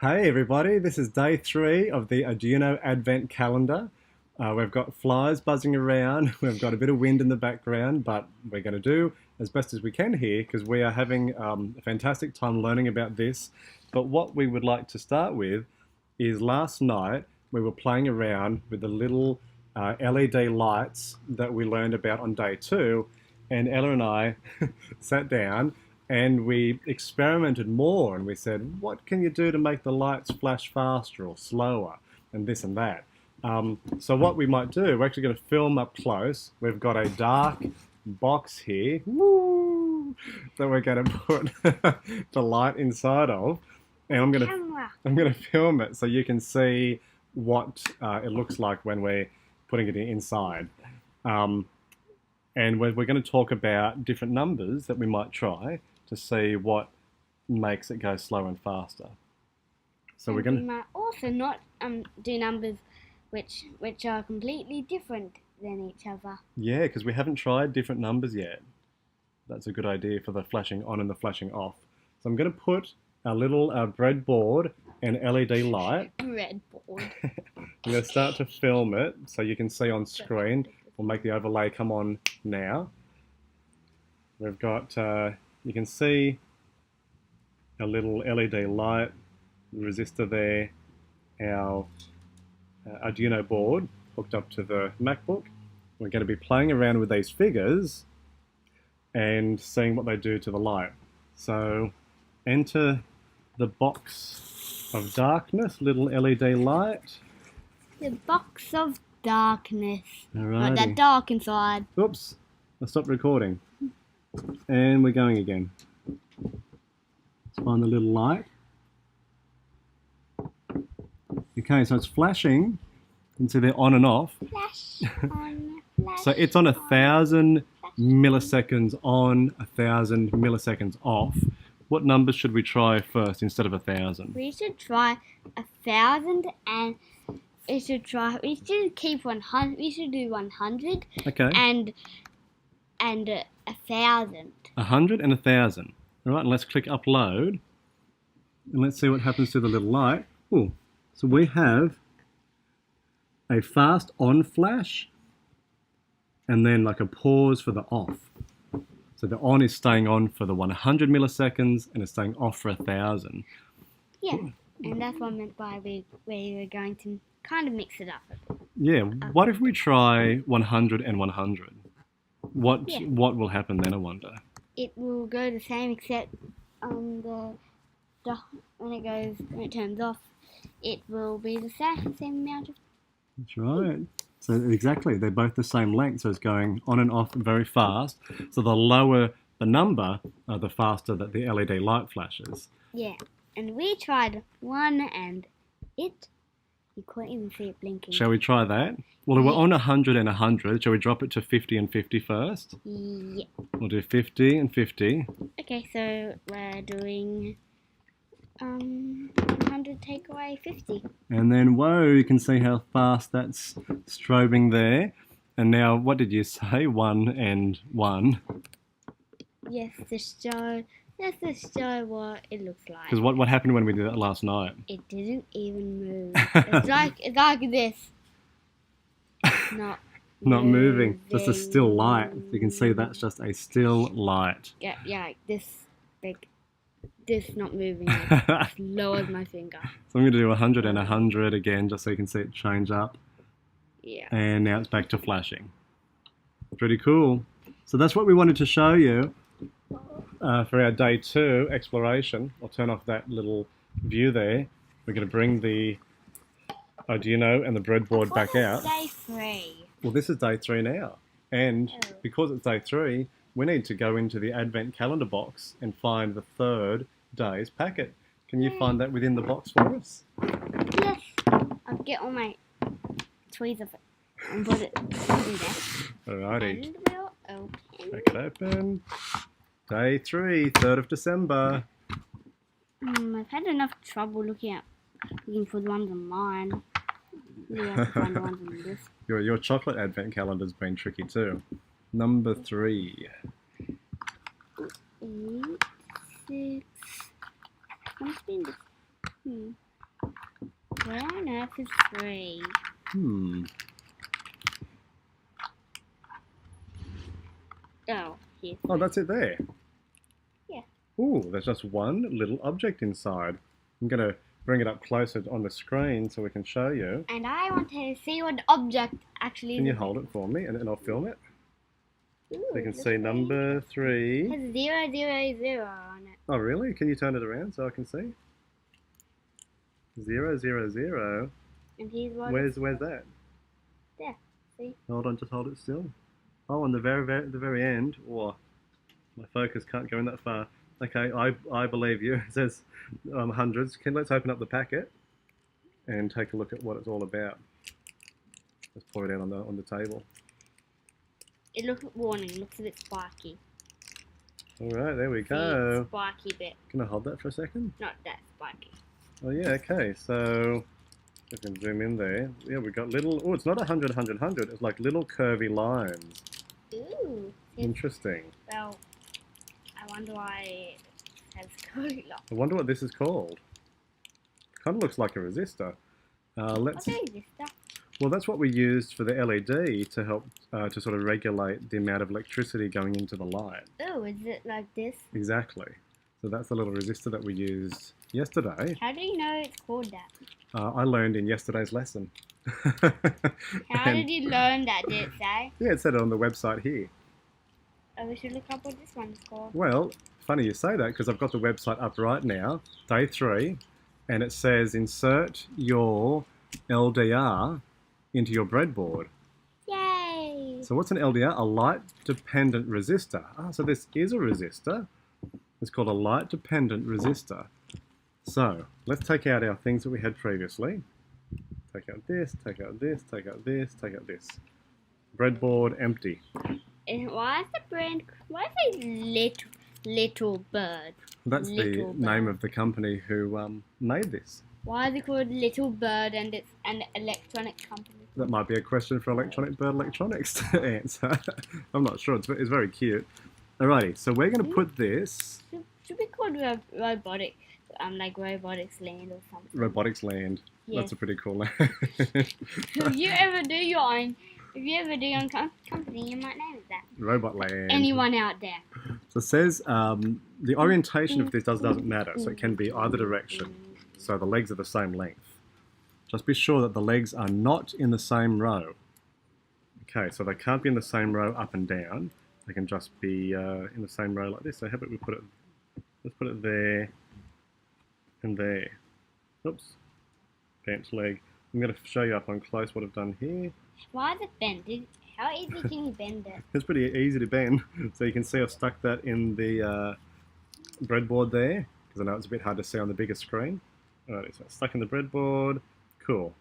Hey everybody, this is day 3 of the Arduino Advent Calendar. We've got flies buzzing around, we've got a bit of wind in the background, but we're going to do as best as we can here because we are having a fantastic time learning about this. But what we would like to start with is last night we were playing around with the little LED lights that we learned about on day 2, and Ella and I sat down and we experimented more and we said, what can you do to make the lights flash faster or slower and this and that. So what we might do, we're actually going to film up close. We've got a dark box here, woo, that we're going to put the light inside of, and I'm going to film it so you can see what it looks like when we're putting it inside. And we're going to talk about different numbers that we might try to see what makes it go slow and faster. So we're going to... We might also not do numbers which are completely different than each other. Yeah, because we haven't tried different numbers yet. That's a good idea for the flashing on and the flashing off. So I'm going to put a little breadboard and LED light. Breadboard. I'm going to start to film it so you can see on screen. We'll make the overlay come on now. We've got... you can see a little LED light, resistor there, our Arduino board hooked up to the MacBook. We're going to be playing around with these figures and seeing what they do to the light. So enter the box of darkness, little LED light. The box of darkness. Alrighty. Not that dark inside. Oops, I stopped recording. And we're going again. Let's find the little light. Okay, so it's flashing. You can see they're on and off. Flash on, flash So it's on 1,000 milliseconds on, 1,000 milliseconds off. What numbers should we try first instead of 1,000? We should try 1,000 and we should keep 100. We should do 100. Okay. And 1,000. 100 and 1,000. All right, and let's click upload. And let's see what happens to the little light. Oh, so we have a fast on flash and then like a pause for the off. So the on is staying on for the 100 milliseconds and it's staying off for 1,000. Yeah, and that's what I meant by we were going to kind of mix it up. Yeah, what if we try 100 and 100? What will happen then, I wonder? It will go the same except when it turns off, it will be the same amount of... That's right. So exactly, they're both the same length, so it's going on and off very fast. So the lower the number, the faster that the LED light flashes. Yeah, and we tried 1 and you couldn't even see it blinking. Shall we try that? Well, we're on 100 and 100. Shall we drop it to 50 and 50 first? Yeah. We'll do 50 and 50. Okay, so we're doing 100 take away 50. And then, whoa, you can see how fast that's strobing there. And now, what did you say? 1 and 1. Yes, let's just show what it looks like. Because what happened when we did that last night? It didn't even move. It's like this. Not moving. Just a still light. You can see that's just a still light. Yeah, like this not moving. Like, as low as my finger. So I'm going to do 100 and 100 again, just so you can see it change up. Yeah. And now it's back to flashing. Pretty cool. So that's what we wanted to show you for our day 2 exploration. I'll turn off that little view there. We're going to bring the Arduino and the breadboard back out. Day 3. Well, this is day 3 now. And because it's day 3, we need to go into the Advent Calendar box and find the 3rd day's packet. Can you find that within the box for us? Yes. I'll get all my toys of it and put it in there. Alrighty. And we'll open. Crack it open. Day 3, 3rd of December. I've had enough trouble looking for the ones on mine. We have to find the ones on this. Your chocolate Advent calendar's been tricky too. Number 3. 8, 6. Must be in this. Where on earth is 3? Oh, here's Oh, that's it there. Yeah. Ooh, there's just one little object inside. I'm going to bring it up closer on the screen so we can show you. And I want to see what the object actually is. Can you hold it for me and then I'll film it? Ooh, So you can looks see like number it 3. has 000 on it. Oh, really? Can you turn it around so I can see? 000. And here's what Where's that? there. See? Hold on, just hold it still. Oh, on the very end. Oh, my focus can't go in that far. Okay, I believe you. It says hundreds. Let's open up the packet and take a look at what it's all about. Let's pour it out on the table. It looks warning. Looks a bit spiky. All right, there we See, go. spiky bit. Can I hold that for a second? Not that spiky. Oh yeah, okay. So we can zoom in there. Yeah, we got little. Oh, it's not 100, 100, 100. It's like little curvy lines. Ooh. Interesting. Well, I wonder why it has curly lines. I wonder what this is called. Kind of looks like a resistor. What's a resistor? Well, that's what we used for the LED to help to sort of regulate the amount of electricity going into the light. Oh, is it like this? Exactly. So that's the little resistor that we used yesterday. How do you know it's called that? I learned in yesterday's lesson. How did you learn that, did it say? Yeah, it said it on the website here. Oh, we should look up what this one's called. Well, funny you say that because I've got the website up right now, day 3, and it says insert your LDR into your breadboard. Yay! So what's an LDR? A light-dependent resistor. Ah, so this is a resistor. It's called a light-dependent resistor. So let's take out our things that we had previously. Take out this, take out this, take out this, take out this. Breadboard empty. And why is the brand? Why is it LittleBird? That's the LittleBird. name of the company who made this. Why is it called LittleBird and it's an electronic company? That might be a question for LittleBird Electronics to answer. I'm not sure. It's very cute. Alrighty, so we're going to put this... Should be called robotic, like Robotics Land or something. Robotics Land. Yes. That's a pretty cool name. If you ever do your own company, you might name it that. Robot Land. Anyone out there? So it says the orientation of this doesn't matter, so it can be either direction. So the legs are the same length. Just be sure that the legs are not in the same row. Okay, so they can't be in the same row up and down. They can just be in the same row like this. So how about we put it, let's put it there and there. Oops, bent leg. I'm going to show you up on close what I've done here. Why is it bent? How easy can you bend it? It's pretty easy to bend. So you can see I've stuck that in the breadboard there, because I know it's a bit hard to see on the bigger screen. Alright, so it's stuck in the breadboard. Cool.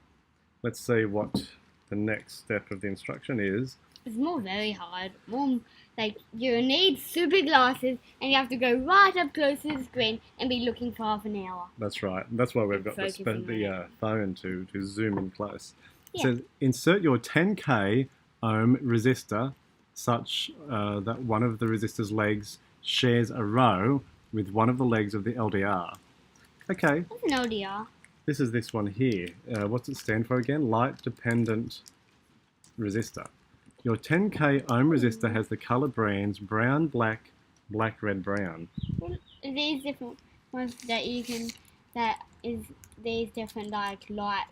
Let's see what the next step of the instruction is. It's more very hard. More like you need super glasses and you have to go right up close to the screen and be looking for half an hour. That's right. That's why we've got Focusing the phone to zoom in close. Yeah. It says insert your 10k ohm resistor such that one of the resistor's legs shares a row with one of the legs of the LDR. Okay. What's an LDR? This is this one here. What's it stand for again? Light dependent resistor. Your 10k ohm resistor has the color brands brown, black, black, red, brown. Well, these different ones that you can, these different like light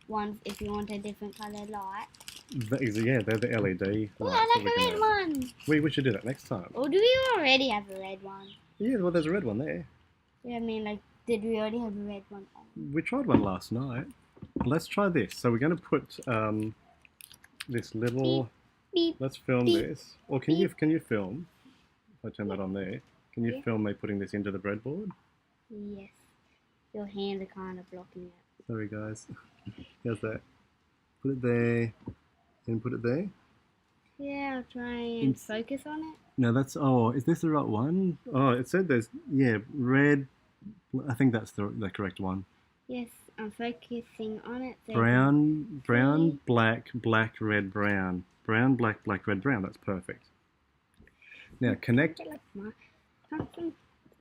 ones if you want a different color light. Yeah, they're the LED. Oh, lights I that like we a can red have. one. We should do that next time. Or do we already have a red one? Yeah, well, there's a red one there. Yeah, I mean, like, did we already have a red one on? We tried one last night. Let's try this. So we're going to put this little... Beep. Let's film Beep. this. Or can you film? If I turn that on there. Can you Yeah. film me putting this into the breadboard? Yes. Your hands are kind of blocking it. Sorry, guys. How's that? Put it there. And put it there. Yeah, I'll try and focus on it. No, that's... Oh, is this the right one? Oh, it said there's... Yeah, red... I think that's the correct one. Yes, I'm focusing on it. So Brown, black, black, red, brown. Brown, black, black, red, brown. That's perfect. Now, connect...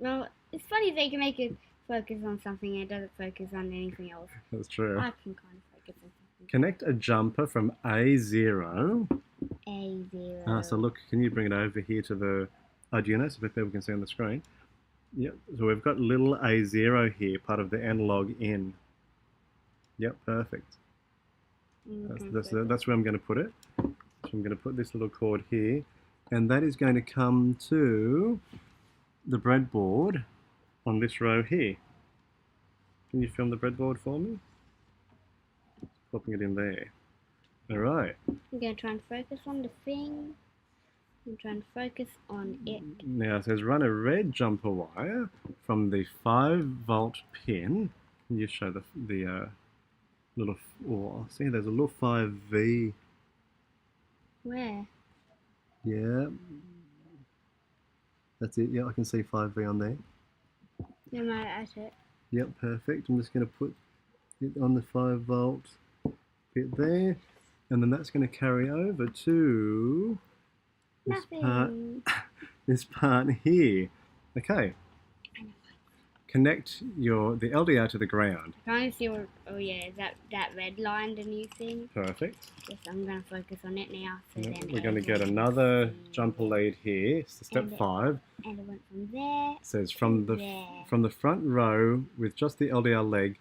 Well, it's funny they can make it focus on something, it doesn't focus on anything else. That's true. I can kind of focus on something. Connect a jumper from A0. A0. So look, can you bring it over here to the Arduino so people can see on the screen? Yep, so we've got little A0 here, part of the analog in. Yep, perfect. That's where I'm going to put it. So I'm going to put this little cord here, and that is going to come to the breadboard on this row here. Can you film the breadboard for me? Popping it in there. Alright. I'm going to try and focus on the thing. I'm trying to focus on it. Now it says run a red jumper wire from the 5-volt pin. Can you show the little, oh, see there's a little 5V. Where? Yeah. That's it, yeah, I can see 5V on there. Am I at it? Yep, perfect. I'm just going to put it on the 5-volt bit there, and then that's going to carry over to this part here. Okay. Connect the LDR to the ground. Can I see what, oh yeah, is that red line the new thing? Perfect. Yes, I'm going to focus on it now. So Yep, then we're going to get another jumper lead here. So step 5. And it went from there. It says from the front row with just the LDR leg,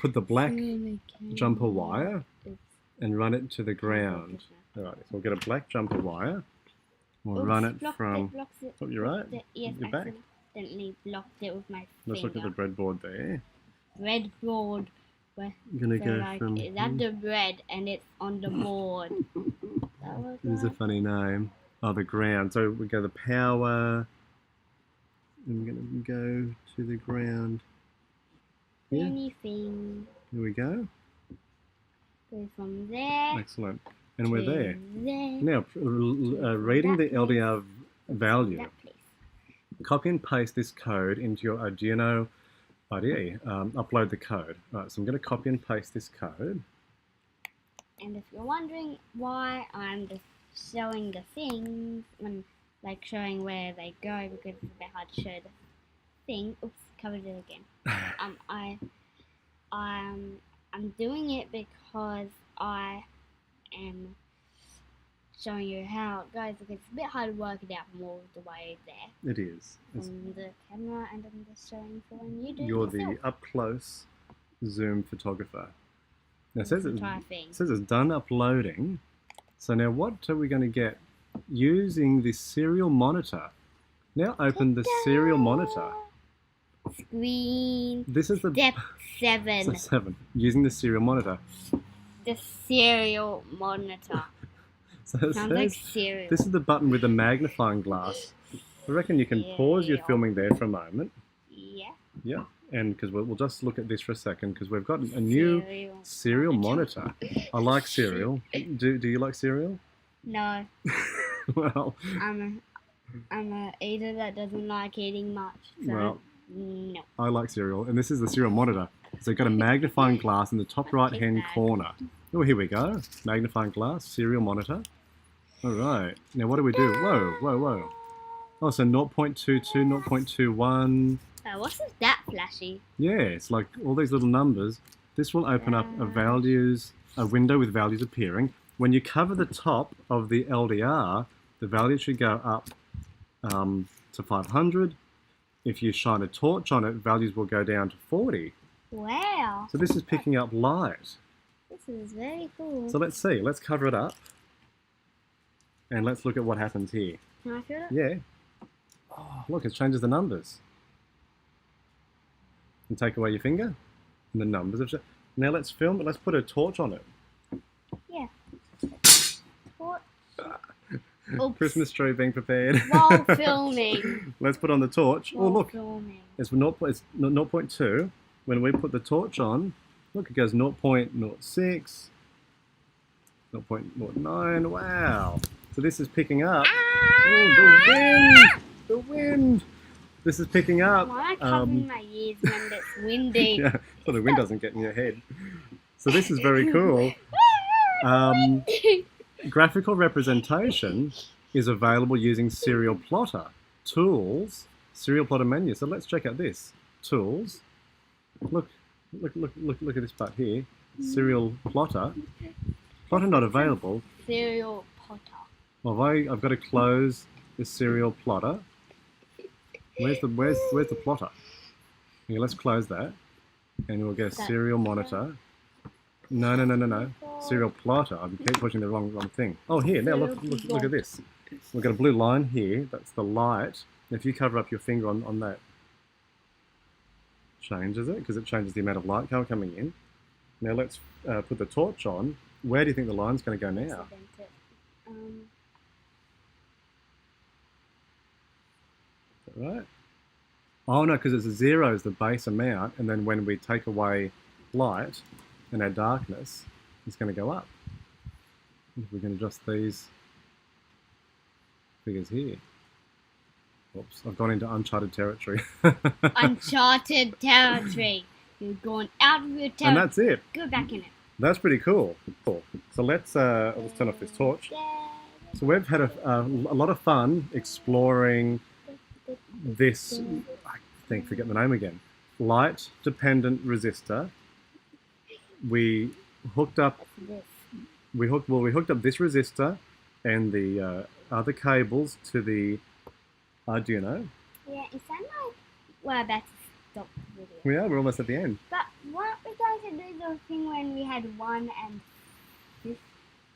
put the black jumper wire and run it to the ground. Alright, so we'll get a black jumper wire. We'll run it from. Oh, you're right. Yes, you're back. Accidentally blocked it with my Let's finger. look at the breadboard there. Breadboard. I'm gonna go from. That's the bread, and it's on the board. This is a funny name. Oh, the ground. So we go the power. I'm gonna go to the ground. Yeah. Anything. Here we go. Go from there. Excellent. And we're there. There. Now, reading the LDR value, That place. copy and paste this code into your Arduino IDE. Upload the code. Alright, so I'm going to copy and paste this code. And if you're wondering why I'm just showing the things, like showing where they go, because it's a bit hard to show the thing. Oops, covered it again. I'm doing it because I am showing you how it goes, because it's a bit hard to work it out from all the way there. It is. From the camera, and I'm just showing for when you do You're yourself. the up-close zoom photographer. Now it says it's done uploading. So now what are we going to get using the serial monitor? Now open the serial monitor. Screen. This is the Step 7. Step 7. Using the serial monitor. The serial monitor. So it Sounds like says cereal. this is the button with the magnifying glass. I reckon you can pause your filming there for a moment. Yeah. Yeah, and because we'll just look at this for a second, because we've got a new serial monitor. I like cereal. Do you like cereal? No. Well, I'm a eater that doesn't like eating much. So well, no. I like cereal, and this is the serial monitor. So you've got a magnifying glass in the top right-hand corner. Oh, here we go. Magnifying glass, serial monitor. All right. Now what do we do? Whoa, whoa, whoa. Oh, so 0.22, 0.21. What's that flashy? Yeah, it's like all these little numbers. This will open up a window with values appearing. When you cover the top of the LDR, the value should go up to 500. If you shine a torch on it, values will go down to 40. Wow. So this is picking up light. This is very cool. So let's see. Let's cover it up. And let's look at what happens here. Can I feel it? Yeah. Oh, look, it changes the numbers. And take away your finger, and the numbers have. Now let's film it. Let's put a torch on it. Yeah. Torch. Oops. Christmas tree being prepared. While filming. Let's put on the torch. While Oh, look. Filming. It's 0.2. When we put the torch on, look, it goes 0.06, 0.09. Wow. So this is picking up. Oh, the wind! The wind! This is picking up. Why am I covering my ears when it's windy? Yeah, so the wind doesn't get in your head. So this is very cool. Graphical representation is available using Serial Plotter, Tools, Serial plotter menu. So let's check out this. Tools. Look at this part here. Serial plotter. Plotter not available. Serial potter. Well, I've got to close the serial plotter. Where's the plotter? Okay, let's close that, and we'll get a serial monitor. No. Serial plotter. I keep pushing the wrong thing. Oh, here. Now look at this. We've got a blue line here. That's the light. If you cover up your finger on that, changes it because it changes the amount of light coming in. Now let's put the torch on. Where do you think the line's going to go now? Is that right? Oh no, because it's a 0 is the base amount, and then when we take away light and our darkness, it's going to go up. If we can adjust these figures here. Oops, I've gone into uncharted territory. Uncharted territory. You've gone out of your territory. And that's it. Go back in it. That's pretty cool. So let's turn off this torch. So we've had a lot of fun exploring this, forget the name again, light dependent resistor. We hooked up we hooked up this resistor and the other cables to the Arduino. Yeah, it sounds like we're about to stop the video. Yeah, we're almost at the end. But weren't we going to do the thing when we had 1 and 50?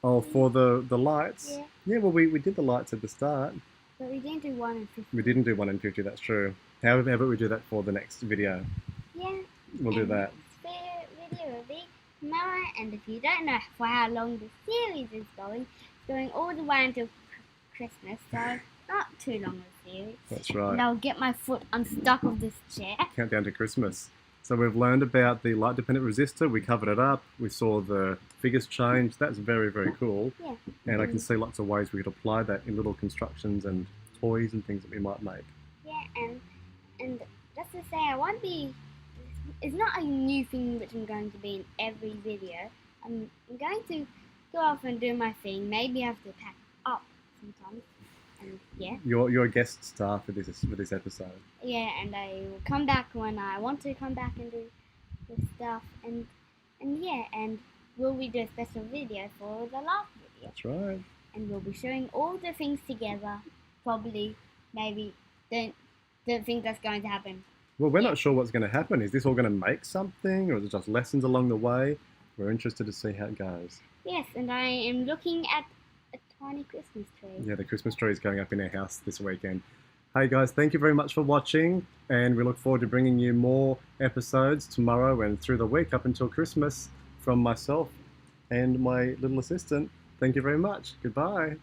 Oh, for the lights? Yeah. Yeah, well, we did the lights at the start. But we didn't do 1 and 50. We didn't do 1 and 50, that's true. How about we do that for the next video? Yeah. We'll do that. The video will be tomorrow, and if you don't know for how long the series is going, it's going all the way until Christmas, so not too long a series. That's right. And I'll get my foot unstuck of this chair. Countdown to Christmas. So we've learned about the light dependent resistor, we covered it up, we saw the figures change, that's very, very cool. Yeah. And I can see lots of ways we could apply that in little constructions and toys and things that we might make. Yeah, and just to say, it's not a new thing which I'm going to be in every video. I'm going to go off and do my thing, maybe I have to pack up sometimes. And yeah. You're a guest star for this episode. Yeah, and I will come back when I want to come back and do this stuff, and yeah, and we'll do a special video for the last video. That's right. And we'll be showing all the things together. Probably, maybe, don't think that's going to happen. Well, we're not sure what's going to happen. Is this all going to make something, or is it just lessons along the way? We're interested to see how it goes. Yes, and I am looking at a tiny Christmas tree. Yeah, the Christmas tree is going up in our house this weekend. Hey guys, thank you very much for watching, and we look forward to bringing you more episodes tomorrow and through the week up until Christmas from myself and my little assistant. Thank you very much. Goodbye.